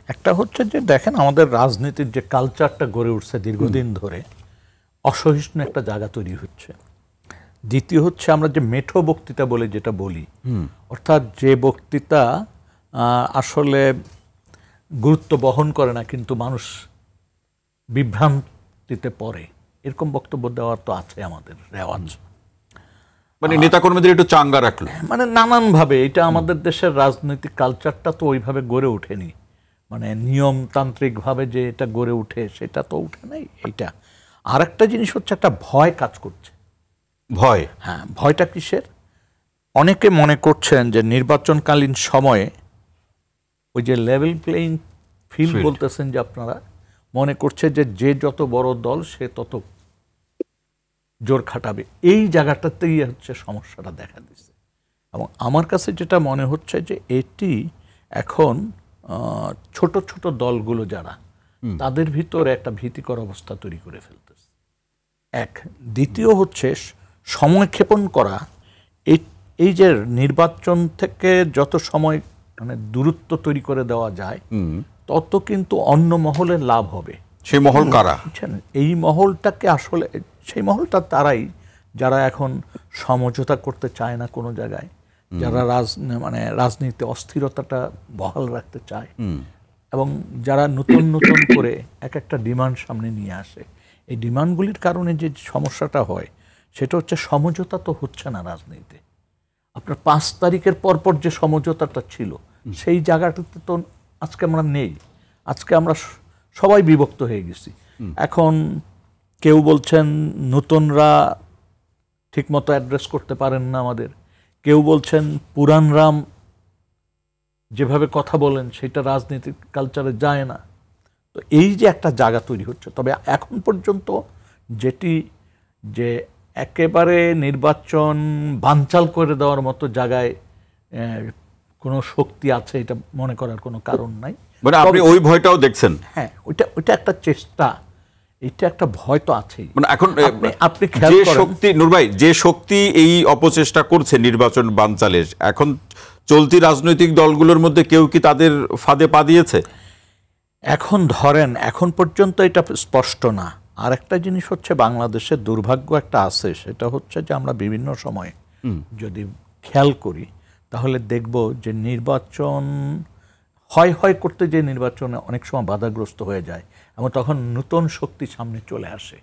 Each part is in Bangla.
একটা হচ্ছে যে দেখেন আমাদের রাজনীতির যে কালচারটা গড়ে উঠছে দীর্ঘদিন ধরে, অসহিষ্ণু একটা জায়গা তৈরি হচ্ছে। দ্বিতীয় হচ্ছে আমরা যে মেঠো বক্তৃতা বলে যেটা বলি, অর্থাৎ যে বক্তৃতা আসলে গুরুত্ব বহন করে না কিন্তু মানুষ বিভ্রান্তিতে পড়ে, এরকম বক্তব্য দেওয়ার তো আছে আমাদের রেওয়াজ। মানে নেতাকর্মীদের একটু চাঙ্গা রাখলো, মানে নানানভাবে এটা আমাদের দেশের রাজনৈতিক কালচারটা তো ওইভাবে গড়ে ওঠেনি, মানে নিয়মতান্ত্রিকভাবে যে এটা গড়ে উঠে সেটা তো উঠে নাই। এইটা আর একটা জিনিস হচ্ছে একটা ভয় কাজ করছে। ভয়? হ্যাঁ, ভয়টা কিসের? অনেকে মনে করছেন যে নির্বাচনকালীন সময়ে ওই যে লেভেল প্লেইং ফিল্ড বলতেছেন যে আপনারা, মনে করছে যে যে যত বড় দল সে তত জোর খাটাবে, এই জায়গাটাতেই হচ্ছে সমস্যাটা দেখা দিচ্ছে। এবং আমার কাছে যেটা মনে হচ্ছে যে এটি এখন ছোট ছোট দলগুলো যারা, তাদের ভিতরে একটা ভীতিকর অবস্থা তৈরি করে ফেলতেছে এক। দ্বিতীয় হচ্ছে সময় ক্ষেপণ করা। এই যে নির্বাচন থেকে যত সময় মানে দূরত্ব তৈরি করে দেওয়া যায়, তত কিন্তু অন্য মহলের লাভ হবে। সেই মহল কারা? এই মহলটাকে আসলে সেই মহলটা তারাই যারা এখন সমঝোতা করতে চায় না কোনো জায়গায়, যারা মানে রাজনীতি অস্থিরতাটা বহাল রাখতে চায়, এবং যারা নতুন নতুন করে এক একটা ডিমান্ড সামনে নিয়ে আসে। এই ডিমান্ডগুলির কারণে যে সমস্যাটা হয় সেটা হচ্ছে সমঝোতা তো হচ্ছে না রাজনীতিতে। আপনার 5 তারিখের পরপর যে সমঝোতাটা ছিল সেই জায়গাটাতে তো আজকে আমরা নেই। আজকে আমরা সবাই বিভক্ত হয়ে গেছি। এখন কেউ বলছেন নতুনরা ঠিকমতো অ্যাড্রেস করতে পারেন না আমাদের, কেউ বলছেন পুরাণরাম যেভাবে কথা বলেন সেটা রাজনীতিক কালচারে যায় না। তো এই যে একটা জায়গা তৈরি হচ্ছে, তবে এখন পর্যন্ত যেটি যে একেবারে নির্বাচন বানচাল করে দেওয়ার মতো জায়গায় কোনো শক্তি আছে এটা মনে করার কোনো কারণ নাই। মানে আপনি ওই ভয়টাও দেখছেন? হ্যাঁ, ওইটা একটা চেষ্টা, এটা একটা ভয় তো আছেই। মানে এখন আপনি যে শক্তি, নূর ভাই, যে শক্তি এই অপচেষ্টা করছে নির্বাচন বানচালের, এখন চলতি রাজনৈতিক দলগুলোর মধ্যে কেউ কি তাদের ফাঁদে পা দিয়েছে? এখন ধরেন এখন পর্যন্ত এটা স্পষ্ট না। আর একটা জিনিস হচ্ছে বাংলাদেশের দুর্ভাগ্য একটা আছে, সেটা হচ্ছে যে আমরা বিভিন্ন সময় যদি খেয়াল করি তাহলে দেখব যে নির্বাচন হয় করতে যে নির্বাচনে অনেক সময় বাধাগ্রস্ত হয়ে যায় এবং তখন নতুন শক্তি সামনে চলে আসে।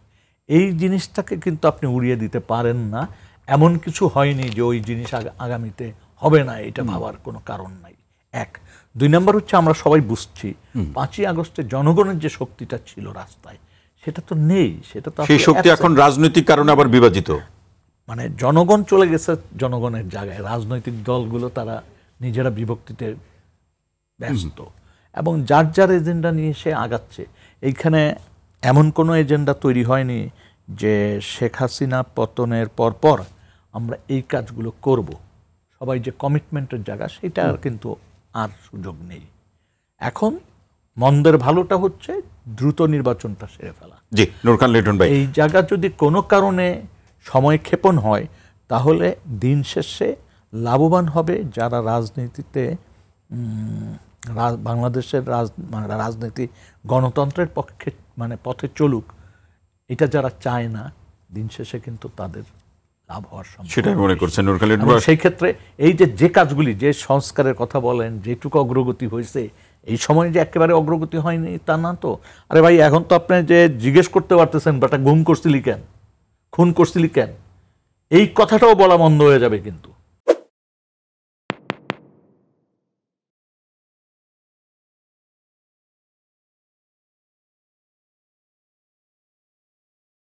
এই জিনিসটাকে কিন্তু আপনি উড়িয়ে দিতে পারেন না। এমন কিছু হয়নি যে ওই জিনিস আগামীতে হবে না, এটা ভাবার কোনো কারণ নাই। এক। 2 নম্বর হচ্ছে আমরা সবাই বুঝছি 5ই আগস্টে জনগণের যে শক্তিটা ছিল রাস্তায় সেটা তো নেই। সেটা তো সেই শক্তি এখন রাজনৈতিক কারণে আবার বিভাজিত। মানে জনগণ চলে গেছে জনগণের জায়গায়, রাজনৈতিক দলগুলো তারা নিজেরা বিভক্তিতে ব্যস্ত এবং যার যার এজেন্ডা নিয়ে সে আগাচ্ছে। এইখানে এমন কোনো এজেন্ডা তৈরি হয়নি যে শেখ হাসিনা পতনের পরপর আমরা এই কাজগুলো করব। সবাই যে কমিটমেন্টের জায়গা সেটা কিন্তু আর সুযোগ নেই। এখন মন্দের ভালোটা হচ্ছে দ্রুত নির্বাচনটা সেরে ফেলা। জি, নূর খান লিটন ভাই, এই জায়গা যদি কোনো কারণে সময় ক্ষেপণ হয় তাহলে দিন শেষে লাভবান হবে যারা রাজনীতিতে বাংলাদেশের রাজনীতি গণতন্ত্রের পক্ষে মানে পথে চলুক, এটা যারা চায় না দিন শেষে কিন্তু তাদের লাভ হওয়ার সম্ভাবনা। সেটাই মনে করছেন নূর খান লিটন ভাই। সেই ক্ষেত্রে এই যে কাজগুলি, যে সংস্কারের কথা বলেন, যেটুকু অগ্রগতি হয়েছে, এই সময় যে একেবারে অগ্রগতি হয়নি তা না তো। আরে ভাই, এখন তো আপনি যে জিজ্ঞেস করতে পারতেছেন বেটা গুম করছিলি কেন, খুন করছিলি কেন, এই কথাটাও বলা বন্ধ হয়ে যাবে কিন্তু।